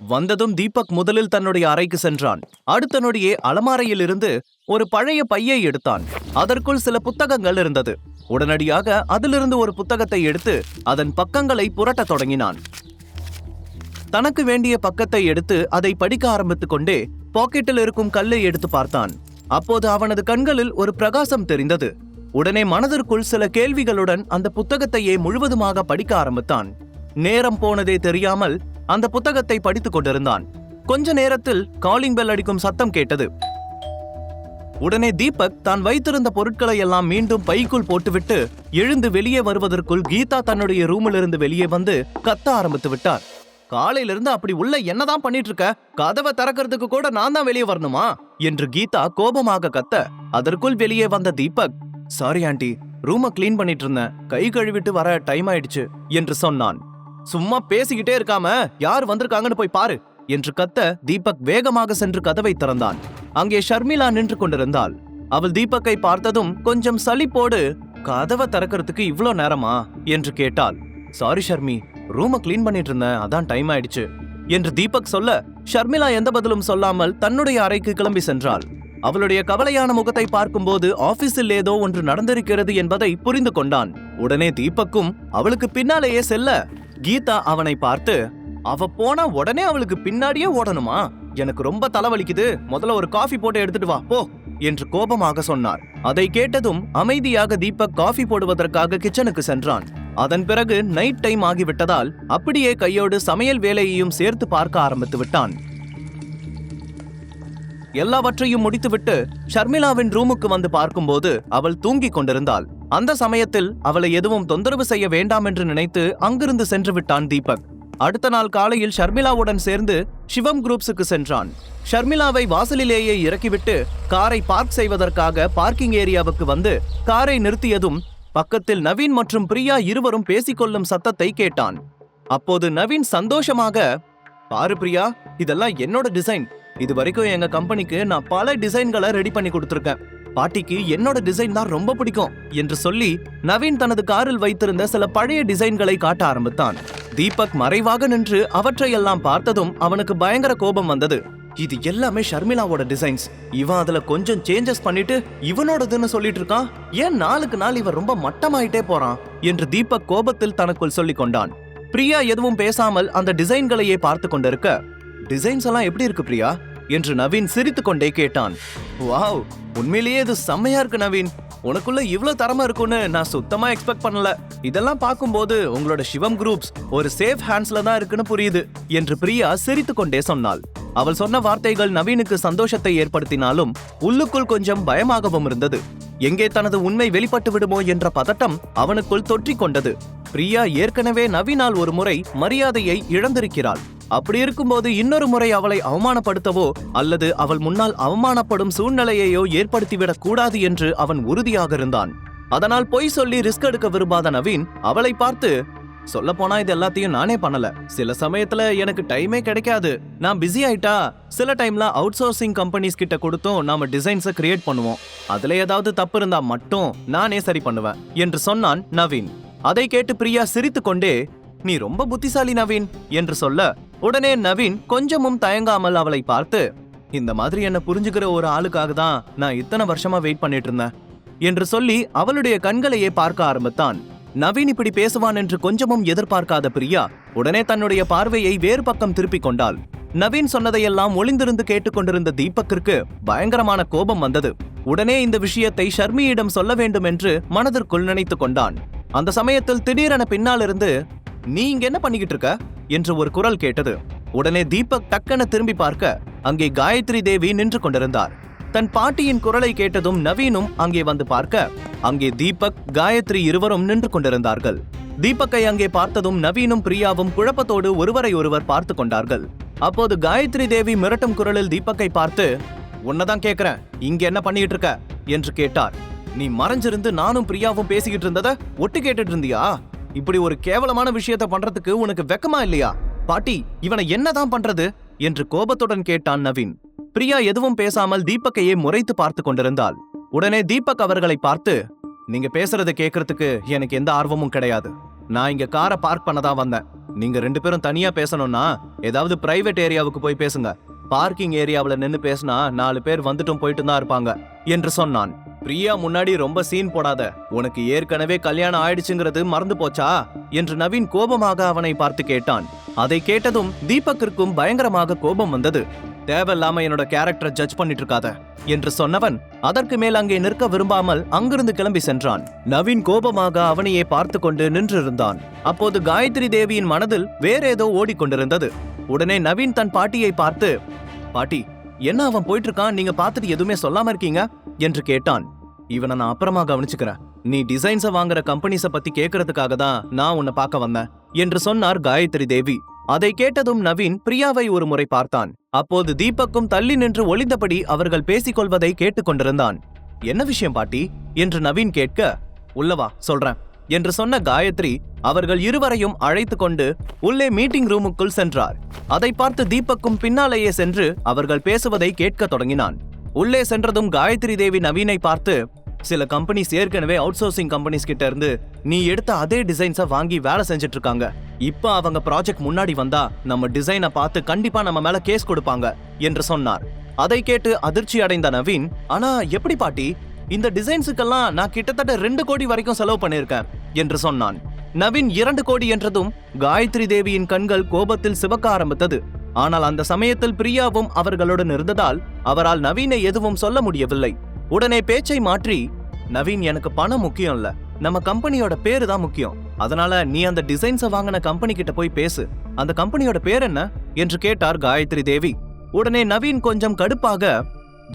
வந்ததும் தீபக் முதலில் தன்னுடைய அறைக்கு சென்றான். அடுத்த நொடியே அலமாரையில் இருந்து ஒரு பழைய பையை எடுத்தான். அதற்குள் சில புத்தகங்கள் இருந்தது. உடனடியாக அதிலிருந்து ஒரு புத்தகத்தை எடுத்து அதன் பக்கங்களை புரட்டத் தொடங்கினான். தனக்கு வேண்டிய பக்கத்தை எடுத்து அதை படிக்க ஆரம்பித்துக் கொண்டே பாக்கெட்டில் இருக்கும் கல்லை எடுத்து பார்த்தான். அப்போது அவனது கண்களில் ஒரு பிரகாசம் தெரிந்தது. உடனே மனதிற்குள் சில கேள்விகளுடன் அந்த புத்தகத்தையே முழுவதுமாக படிக்க ஆரம்பித்தான். நேரம் போனதே தெரியாமல் அந்த புத்தகத்தை படித்துக் கொண்டிருந்தான். கொஞ்ச நேரத்தில் காலிங் பெல் அடிக்கும் சத்தம் கேட்டது. உடனே தீபக் தான் வைத்திருந்த பொருட்களை எல்லாம் மீண்டும் பைக்குள் போட்டுவிட்டு எழுந்து வெளியே வருவதற்குள் கீதா தன்னுடைய ரூமிலிருந்து வெளியே வந்து கத்த ஆரம்பித்து விட்டார். காலையிலிருந்து அப்படி உள்ள என்னதான் பண்ணிட்டு இருக்க? கதவை திறக்கிறதுக்கு கூட நான் தான் வெளியே வரணுமா என்று கீதா கோபமாக கத்த, அதற்குள் வெளியே வந்த தீபக், சாரி ஆண்டி, ரூமை கிளீன் பண்ணிட்டு இருந்தேன், கை கழுவிட்டு வர டைம் ஆயிடுச்சு என்று சொன்னான். சும்மா பேசிக்கிட்டே இருக்காம யார் வந்திருக்காங்கன்னு போய் பாரு என்று கத்த தீபக் வேகமாக சென்று கதவை திறந்தான். அங்கே ஷர்மிளா நின்று கொண்டிருந்தாள். அவள் தீபக்கை பார்த்ததும் கொஞ்சம் சலிப்போடு, கதவை திறக்கிறதுக்கு இவ்ளோ நேரமா என்று கேட்டாள். சாரி ஷர்மி, ரூமை கிளீன் பண்ணிட்டு இருந்தேன், அதான் டைம் ஆயிடுச்சு என்று தீபக் சொல்ல, ஷர்மிளா எந்த பதிலும் சொல்லாமல் தன்னுடைய அறைக்கு கிளம்பி சென்றாள். அவளுடைய கவலையான முகத்தை பார்க்கும்போது ஆபீஸில் ஏதோ ஒன்று நடந்திருக்கிறது என்பதை புரிந்து கொண்டான். உடனே தீபக்கும் அவளுக்கு பின்னாலேயே செல்ல, கீதா அவனை பார்த்து, அவ போனா உடனே அவளுக்கு பின்னாடியே ஓடணுமா? எனக்கு ரொம்ப தலைவலிக்குது, முதல்ல ஒரு காஃபி போட்டு எடுத்துட்டு வா போ என்று கோபமாக சொன்னார். அதை கேட்டதும் அமைதியாக தீபக் காஃபி போடுவதற்காக கிச்சனுக்கு சென்றான். அதன் பிறகு நைட் டைம் ஆகிவிட்டதால் அப்படியே கையோடு சமையல் வேலையையும் சேர்த்து பார்க்க ஆரம்பித்து விட்டான். எல்லாவற்றையும் முடித்துவிட்டு ஷர்மிளாவின் ரூமுக்கு வந்து பார்க்கும்போது அவள் தூங்கிக் கொண்டிருந்தாள். அந்த சமயத்தில் அவளை எதுவும் தொந்தரவு செய்ய வேண்டாம் என்று நினைத்து அங்கிருந்து சென்று விட்டான் தீபக். அடுத்த நாள் காலையில் ஷர்மிளாவுடன் சேர்ந்து சிவம் குரூப்ஸுக்கு சென்றான். ஷர்மிளாவை வாசலிலேயே இறக்கிவிட்டு காரை பார்க் செய்வதற்காக பார்க்கிங் ஏரியாவுக்கு வந்து காரை நிறுத்தியதும் பக்கத்தில் நவீன் மற்றும் பிரியா இருவரும் பேசிக்கொள்ளும் சத்தத்தை கேட்டான். அப்போது நவீன் சந்தோஷமாக, பாரு பிரியா, இதெல்லாம் என்னோட டிசைன். இது வரைக்கும் எங்க கம்பெனிக்கு நான் பல டிசைன்களை ரெடி பண்ணி கொடுத்திருக்கேன். பாட்டிக்கு என்னோட டிசைன் தான் ரொம்ப பிடிக்கும் என்று சொல்லி நவீன் தனது காரில் வைத்திருந்த சில பழைய டிசைன்களை காட்ட ஆரம்பித்தான். தீபக் மறைவாக நின்று அவற்றையெல்லாம் பார்த்ததும் அவனுக்கு பயங்கர கோபம் வந்தது. இது எல்லாமே ஷர்மிளாவோட டிசைன்ஸ். இவன் அதுல கொஞ்சம் சேஞ்சஸ் பண்ணிட்டு இவனோடதுன்னு சொல்லிட்டு இருக்கான். ஏன் நாளுக்கு நாள் இவன் ரொம்ப மட்டமாயிட்டே போறான் என்று தீபக் கோபத்தில் தனக்குள் சொல்லிக் கொண்டான். பிரியா எதுவும் பேசாமல் அந்த டிசைன்களையே பார்த்து கொண்டிருக்க, டிசைன்ஸ் எல்லாம் எப்படி இருக்கு பிரியா என்று நவீன் சிரித்து கொண்டே கேட்டான். வாவ், உண்மையிலேயே இது செம்மையா இருக்கு நவீன். உனக்குள்ள இவ்வளவு தரமா இருக்கும்னு நான் சுத்தமா எக்ஸ்பெக்ட் பண்ணல. இதெல்லாம் பார்க்கும்போது உங்களோட சிவம் குரூப்ஸ் ஒரு சேஃப் ஹேண்ட்ஸ்ல தான் இருக்குன்னு புரியுது என்று பிரியா சிரித்து கொண்டே சொன்னாள். அவள் சொன்ன வார்த்தைகள் நவீனுக்கு சந்தோஷத்தை ஏற்படுத்தினாலும் உள்ளுக்குள் கொஞ்சம் பயமாகவும் இருந்தது. எங்கே தனது உண்மை வெளிப்பட்டு விடுமோ என்ற பதட்டம் அவனுக்குள் தொற்றிக் கொண்டது. பிரியா ஏற்கனவே நவீனால் ஒரு முறை மரியாதையை இழந்திருக்கிறாள். அப்படி இருக்கும்போது இன்னொரு முறை அவளை அவமானப்படுத்தவோ அல்லது அவள் முன்னால் அவமானப்படும் சூழ்நிலையையோ ஏற்படுத்திவிடக் கூடாது என்று அவன் உறுதியாக இருந்தான். அதனால் பொய் சொல்லி ரிஸ்க் எடுக்க விரும்பாத நவீன் அவளை பார்த்து, சொல்ல போனா இது எல்லாத்தையும் நானே பண்ணல. சில சமயத்துல எனக்கு டைமே கிடைக்காது. நான் பிஸி ஆயிட்டா சில டைம்ல அவுட் சோர்சிங் கம்பெனிஸ் கிட்ட கொடுத்தும் நாம டிசைன்ஸை கிரியேட் பண்ணுவோம். அதுல ஏதாவது தப்பு இருந்தா மட்டும் நானே சரி பண்ணுவேன் என்று சொன்னான் நவீன். அதை கேட்டு பிரியா சிரித்து கொண்டே, நீ ரொம்ப புத்திசாலி நவீன் என்று சொல்ல, உடனே நவீன் கொஞ்சமும் தயங்காமல் அவளை பார்த்து, இந்த மாதிரி என்ன புரிஞ்சுக்கிற ஒரு ஆளுக்காக தான் நான் இத்தனை வருஷமா வெயிட் பண்ணிட்டு இருந்தேன் என்று சொல்லி அவளுடைய கண்களையே பார்க்க ஆரம்பித்தான். நவீன் இப்படி பேசுவான் என்று கொஞ்சமும் எதிர்பார்க்காத பிரியா உடனே தன்னுடைய பார்வையை வேறு பக்கம் திருப்பிக் கொண்டாள். நவீன் சொன்னதையெல்லாம் ஒளிந்திருந்து கேட்டுக்கொண்டிருந்த தீபக்கிற்கு பயங்கரமான கோபம் வந்தது. உடனே இந்த விஷயத்தை ஷர்மியிடம் சொல்ல வேண்டும் என்று மனதிற்குள் நினைத்து கொண்டான். அந்த சமயத்தில் திடீரென பின்னால் இருந்து, நீ இங்க என்ன பண்ணிக்கிட்டு இருக்க என்று ஒரு குரல் கேட்டது. உடனே தீபக் டக்கென திரும்பி பார்க்க அங்கே காயத்ரி தேவி நின்று கொண்டிருந்தார். தன் பாட்டியின் குரலை கேட்டதும் நவீனும் அங்கே வந்து பார்க்க அங்கே தீபக் காயத்ரி இருவரும் நின்று கொண்டிருந்தார்கள். தீபக்கை அங்கே பார்த்ததும் நவீனும் பிரியாவும் குழப்பத்தோடு ஒருவரை ஒருவர் பார்த்து கொண்டார்கள். அப்போது காயத்ரி தேவி மிரட்டும் குரலில் தீபக்கை பார்த்து, உன்னதான் கேக்குறேன், இங்க என்ன பண்ணிட்டு இருக்க என்று கேட்டார். நீ மறைஞ்சிருந்து நானும் பிரியாவும் பேசிக்கிட்டு இருந்தத ஒட்டு கேட்டுட்டு இருந்தியா? இப்படி ஒரு கேவலமான விஷயத்த பண்றதுக்கு உனக்கு வெக்கமா இல்லையா? பாட்டி, இவனை என்னதான் பண்றது என்று கோபத்துடன் கேட்டான் நவீன். பிரியா எதுவும் பேசாமல் தீபக்கையே முறைத்து பார்த்து கொண்டிருந்தாள். உடனே தீபக் அவர்களை பார்த்து, நீங்க பேசுறதை கேட்கறதுக்கு எனக்கு எந்த ஆர்வமும் கிடையாது. நான் இங்க காரை பார்க் பண்ண தான் வந்தேன். நீங்க 2 பேரும் தனியா பேசணும்னா ஏதாவது பிரைவேட் ஏரியாவுக்கு போய் பேசுங்க. பார்க்கிங் ஏரியாவுல நின்னு பேசினா 4 பேர் வந்துட்டும் போயிட்டு தான் இருப்பாங்க என்று சொன்னான். பிரியா முன்னாடி ரொம்ப சீன் போடாத, உனக்கு ஏற்கனவே கல்யாணம் ஆயிடுச்சுங்கிறது மறந்து போச்சா என்று நவீன் கோபமாக அவனை பார்த்து கேட்டான். அதை கேட்டதும் தீபக்கிற்கும் பயங்கரமாக கோபம் வந்தது. தேவையில்லாம என்னோட கேரக்டரை ஜட்ஜ் பண்ணிட்டு இருக்காத என்று சொன்னவன் அதற்கு மேல் அங்கே நிற்க விரும்பாமல் அங்கிருந்து கிளம்பி சென்றான். நவீன் கோபமாக அவனையே பார்த்து கொண்டு நின்றிருந்தான். அப்போது காயத்ரி தேவியின் மனதில் வேறேதோ ஓடிக்கொண்டிருந்தது. உடனே நவீன் தன் பாட்டியை பார்த்து, பாட்டி, என்ன அவன் போயிட்டு இருக்கான், நீங்க பார்த்துட்டு எதுவுமே சொல்லாம இருக்கீங்க என்று கேட்டான். இவனை நான் அப்புறமா கவனிச்சுக்கிறேன். நீ டிசைன்ஸை வாங்குற கம்பெனிஸ பத்தி கேட்கறதுக்காக தான் நான் உன்னை பார்க்க வந்தேன் என்று சொன்னார் காயத்ரி தேவி. அதை கேட்டதும் நவீன் பிரியாவை ஒரு முறை பார்த்தான். அப்போது தீபக்கும் தள்ளி நின்று ஒளிந்தபடி அவர்கள் பேசிக்கொள்வதை கேட்டுக்கொண்டிருந்தான். என்ன விஷயம் பாட்டி என்று நவீன் கேட்க, உள்ளவா சொல்றேன் என்று சொன்ன காயத்ரி அவர்கள் இருவரையும் அழைத்து கொண்டு உள்ளே மீட்டிங் ரூமுக்குள் சென்றார். அதை பார்த்து தீபக்கும் பின்னாலேயே சென்று அவர்கள் பேசுவதை கேட்க தொடங்கினான். உள்ளே சென்றதும் காயத்ரி தேவி நவீனை பார்த்து, சில கம்பெனிஸ் ஏற்கனவே அவுட் சோர்சிங் கம்பெனிஸ் கிட்ட இருந்து நீ எடுத்த அதே டிசைன்ஸை வாங்கி வேலை செஞ்சுட்டு இருக்காங்க. இப்ப அவங்க ப்ராஜெக்ட் முன்னாடி வந்தா நம்ம டிசைனை பார்த்து கண்டிப்பா நம்ம மேல கேஸ் கொடுப்பாங்க என்று சொன்னார். அதை கேட்டு அதிர்ச்சி அடைந்த நவீன், ஆனா எப்படி பாட்டி, இந்த டிசைன்ஸுக்கெல்லாம் நான் கிட்டத்தட்ட 2 கோடி வரைக்கும் செலவு பண்ணிருக்கேன் என்று சொன்னான். நவீன் 2 கோடி என்றதும் காயத்ரி தேவியின் கண்கள் கோபத்தில் சிவக்க ஆரம்பித்தது. ஆனால் அந்த சமயத்தில் பிரியாவும் அவர்களுடன் இருந்ததால் அவரால் நவீனை எதுவும் சொல்ல முடியவில்லை. உடனே பேச்சை மாற்றி, நவீன், எனக்கு பணம் முக்கியம் இல்ல, நம்ம கம்பெனியோட பேரு தான் முக்கியம். அதனால நீ அந்த டிசைன்ஸை வாங்கின கம்பெனி கிட்ட போய் பேசு. அந்த கம்பெனியோட பேர் என்ன என்று கேட்டார் காயத்ரி தேவி. உடனே நவீன் கொஞ்சம் கடுப்பாக,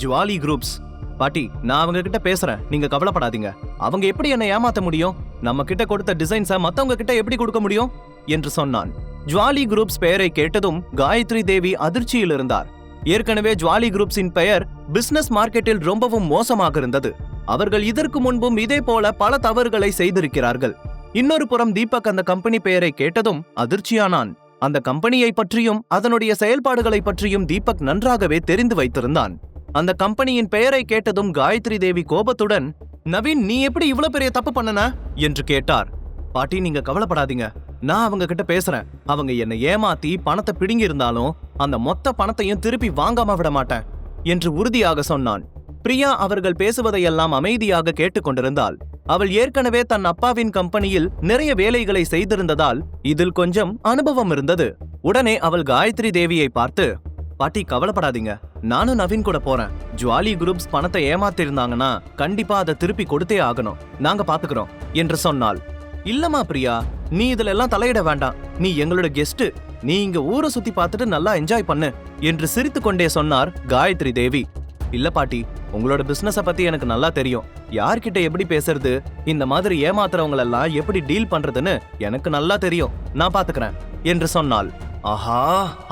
ஜுவாலி குரூப்ஸ். பாட்டி, நான் அவங்க கிட்ட பேசுறேன், நீங்க கவலைப்படாதீங்க. அவங்க எப்படி என்னை ஏமாத்த முடியும்? நம்ம கிட்ட கொடுத்த டிசைன்ஸை மத்தவங்க கிட்ட எப்படி கொடுக்க முடியும் என்று சொன்னான். ஜுவாலி குரூப்ஸ் பெயரை கேட்டதும் காயத்ரி தேவி அதிர்ச்சியில் இருந்தார். ஏற்கனவே ஜுவாலி குரூப்ஸின் பெயர் பிசினஸ் மார்க்கெட்டில் ரொம்பவும் மோசமாக இருந்தது. அவர்கள் இதற்கு முன்பும் இதே போல பல தவறுகளை செய்திருக்கிறார்கள். இன்னொரு புறம் தீபக் அந்த கம்பெனி பெயரை கேட்டதும் அதிர்ச்சியானான். அந்த கம்பெனியை பற்றியும் அதனுடைய செயல்பாடுகளை பற்றியும் தீபக் நன்றாகவே தெரிந்து வைத்திருந்தான். அந்த கம்பெனியின் பெயரை கேட்டதும் காயத்ரி தேவி கோபத்துடன், நவீன், நீ எப்படி இவ்வளவு பெரிய தப்பு பண்ணன என்று கேட்டார். பாட்டி, நீங்க கவலைப்படாதீங்க, நான் அவங்க கிட்ட பேசுறேன். அவங்க என்னை ஏமாத்தி பணத்தை பிடுங்கி இருந்தாலும் அந்த மொத்த பணத்தையும் திருப்பி வாங்காம விட மாட்டேன் என்று உறுதியாக சொன்னான். பிரியா அவர்கள் பேசுவதையெல்லாம் அமைதியாக கேட்டுக்கொண்டிருந்தாள். அவள் ஏற்கனவே தன் அப்பாவின் கம்பெனியில் நிறைய வேலைகளை செய்திருந்ததால் இதில் கொஞ்சம் அனுபவம் இருந்தது. உடனே அவள் காயத்ரி தேவியை பார்த்து, பாட்டி, கவலைப்படாதீங்க, நானும் நவீன் கூட போறேன். ஜுவாலி குரூப்ஸ் பணத்தை ஏமாத்திருந்தாங்கன்னா கண்டிப்பா அதை திருப்பி கொடுத்தே ஆகணும், நாங்க பாத்துக்கிறோம் என்று சொன்னாள். இல்லமா பிரியா, நீ இதுல எல்லாம் தலையிட வேண்டாம். நீ எங்களோட கெஸ்ட், நீ இங்க ஊரை சுத்தி பார்த்துட்டு நல்லா என்ஜாய் பண்ணு என்று சிரித்து கொண்டே சொன்னார் காயத்ரி தேவி. இல்ல பாட்டி, உங்களோட பிசினஸ பத்தி எனக்கு நல்லா தெரியும். யார்கிட்ட எப்படி பேசுறது, இந்த மாதிரி ஏமாத்துறவங்களெல்லாம் எப்படி டீல் பண்றதுன்னு எனக்கு நல்லா தெரியும், நான் பாத்துக்கிறேன் என்று சொன்னாள். ஆஹா,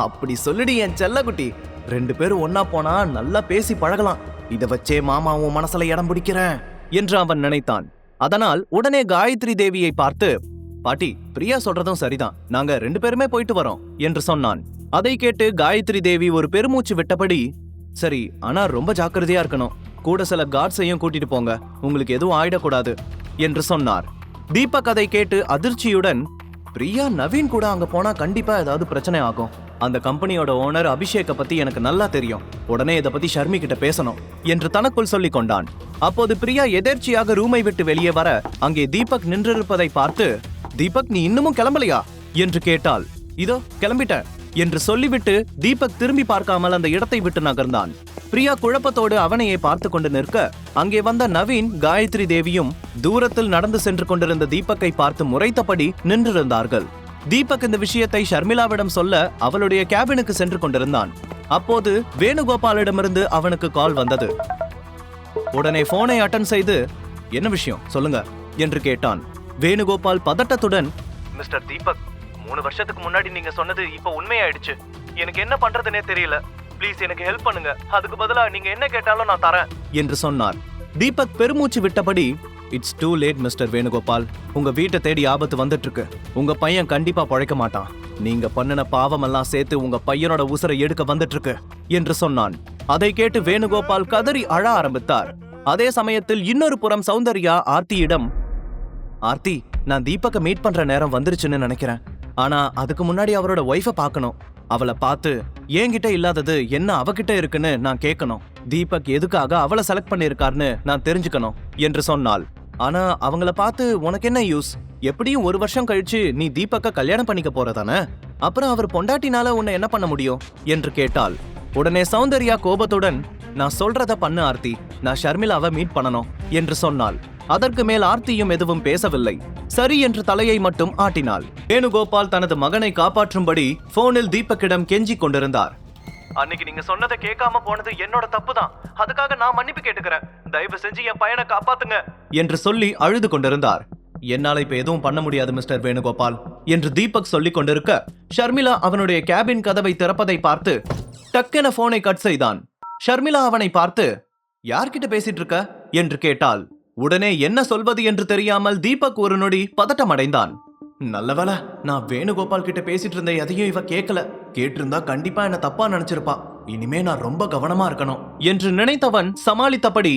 அப்படி சொல்லுடி என் செல்லக்குட்டி. 2 பேரும் ஒன்னா போனா நல்லா பேசி பழகலாம். இத வச்சே மாமாவும் மனசுல இடம் பிடிக்கிறேன் என்று அவன் நினைத்தான். அதனால் உடனே காயத்ரி தேவியை பார்த்து, பாட்டி, பிரியா சொல்றதும் சரிதான், நாங்க 2 பேருமே போயிட்டு வரோம் என்று சொன்னான். அதை கேட்டு காயத்ரி தேவி ஒரு பெருமூச்சு விட்டபடி, சரி, ஆனா ரொம்ப ஜாக்கிரதையா இருக்கணும், கூட சில கார்ட்ஸையும் கூட்டிட்டு போங்க, உங்களுக்கு எதுவும் ஆயிடக்கூடாது என்று சொன்னார். தீபக் அதை கேட்டு அதிர்ச்சியுடன், பிரியா நவீன் கூட அங்க போனா கண்டிப்பா ஏதாவது பிரச்சனை ஆகும். அந்த கம்பெனியோட ஓனர் அபிஷேக்க பத்தி எனக்கு நல்லா தெரியும், உடனே இதை பத்தி ஷர்மி கிட்ட பேசணும் என்று தனக்குள் சொல்லிக் கொண்டான். அப்போது பிரியா எதேர்ச்சியாக ரூமை விட்டு வெளியே வர அங்கே தீபக் நின்றிருப்பதை பார்த்து, தீபக், நீ இன்னமும் கிளம்பலையா என்று கேட்டாள். இதோ கிளம்பிட்ட என்று சொல்லிவிட்டு தீபக் திரும்பி பார்க்காமல் அந்த இடத்தை விட்டு நகர்ந்தான். பிரியா குழப்பத்தோடு அவனையே பார்த்து கொண்டு நிற்க அங்கே வந்த நவீன், காயத்ரி தேவியும் தூரத்தில் நடந்து சென்று கொண்டிருந்த தீபக்கை பார்த்து முறைத்தபடி நின்றிருந்தார்கள். தீபக் இந்த விஷயத்தை ஷர்மிளாவிடம் சொல்ல அவளுடைய கேபினுக்கு சென்று கொண்டிருந்தான். அப்போது வேணுகோபாலிடமிருந்து அவனுக்கு கால் வந்தது. உடனே போனை அட்டன் செய்து, என்ன விஷயம் சொல்லுங்க என்று கேட்டான். வேணுகோபால் பதட்டத்துடன், மிஸ்டர் தீபக், 3 வருஷத்துக்கு முன்னாடி நீங்க சொன்னது இப்ப உண்மையாயிடுச்சு. எனக்கு என்ன பண்றதுனே தெரியல. ப்ளீஸ் எனக்கு ஹெல்ப் பண்ணுங்க. அதுக்கு பதிலா நீங்க என்ன கேட்டாலும் நான் தரேன் என்று சொன்னார். தீபக் பெருமூச்சு விட்டபடி, it's too late mister Venugopal. உங்க வீட்டை தேடி ஆபத்து வந்துட்டு இருக்கு. உங்க பையன் கண்டிப்பா பழைக்க மாட்டான். நீங்க பண்ணின பாவமெல்லாம் சேர்த்து உங்க பையனோட உசுரை எடுக்க வந்துட்டு இருக்கு என்று சொன்னான். அதை கேட்டு வேணுகோபால் கதறி அழ ஆரம்பித்தார். அதே சமயத்தில் இன்னொரு புறம் சௌந்தர்யா ஆர்த்தியிடம், ஆர்த்தி, நான் தீபக்க மீட் பண்ற நேரம் வந்துருச்சுன்னு நினைக்கிறேன். ஆனா அதுக்கு முன்னாடி அவரோட ஒய்ஃபை பார்க்கணும். அவளை பார்த்து என்கிட்ட இல்லாதது என்ன அவகிட்ட இருக்குன்னு நான் கேட்கணும். தீபக் எதுக்காக அவளை செலக்ட் பண்ணிருக்காருன்னு நான் தெரிஞ்சுக்கணும் என்று சொன்னாள். ஆனா அவங்கள பார்த்து உனக்கு என்ன யூஸ்? எப்படியும் 1 வருஷம் கழிச்சு நீ தீபக்க கல்யாணம் பண்ணிக்க போறதானே, அப்புறம் அவர் பொண்டாட்டினால உன்னை என்ன பண்ண முடியும் என்று கேட்டாள். உடனே சௌந்தர்யா கோபத்துடன், நான் சொல்றத பண்ணு ஆர்த்தி, நான் ஷர்மிளாவை மீட் பண்ணணும் என்று சொன்னாள். அதற்கு மேல் ஆர்த்தியும் எதுவும் பேசவில்லை. சரி என்று தலையை மட்டும் ஆட்டினாள். வேணுகோபால் தனது மகனை காப்பாற்றும்படி போனில் தீபக்கிடம் கெஞ்சிக் கொண்டிருந்தார். அன்னைக்கு நீங்க சொன்னதை கேட்காம போனது என்னோட தப்பு தான். அதுக்காக நான் மன்னிப்பு கேட்டுக்கிறேன். தயவு செஞ்சு என் பையனை காப்பாத்துங்க என்று சொல்லி அழுது கொண்டிருந்தார். என்னால இப்ப எதுவும் பண்ண முடியாது மிஸ்டர் வேணுகோபால் என்று தீபக் சொல்லிக் கொண்டிருக்க, ஷர்மிளா அவனுடைய கேபின் கதவை திறப்பதை பார்த்து டக்கென போனை கட் செய்தான். ஷர்மிளா அவனை பார்த்து, யார்கிட்ட பேசிட்டு இருக்க என்று கேட்டாள். உடனே என்ன சொல்வது என்று தெரியாமல் தீபக் ஒரு நொடி பதட்டம் அடைந்தான். நல்லவேளை, நான் வேணுகோபால் கிட்ட பேசிட்டு இருந்த எதையும் இவ கேட்கல. கேட்டிருந்தா கண்டிப்பா என்ன தப்பா நினைச்சிருப்பா. இனிமே நான் ரொம்ப கவனமா இருக்கணும் என்று நினைத்தவன் சமாளித்தபடி,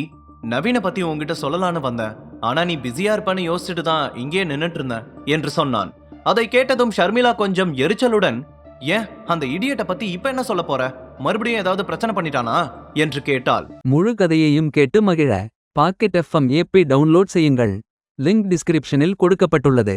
நவீன பத்தி உங்ககிட்ட சொல்லலான்னு வந்தேன். ஆனா நீ பிஸியா இருப்பான்னு யோசிச்சுட்டு தான் இங்கே நின்னுட்டு இருந்தேன் என்று சொன்னான். அதை கேட்டதும் ஷர்மிளா கொஞ்சம் எரிச்சலுடன், ஏன் அந்த இடியட்டை பத்தி இப்ப என்ன சொல்ல போற? மறுபடியும் ஏதாவது பிரச்சனை பண்ணிட்டானா என்று கேட்டாள். முழு கதையையும் கேட்டு மகிழ பாக்கெட் FM ஆப்பை டவுன்லோட் செய்யுங்கள். லிங்க் டிஸ்கிரிப்ஷனில் கொடுக்கப்பட்டுள்ளது.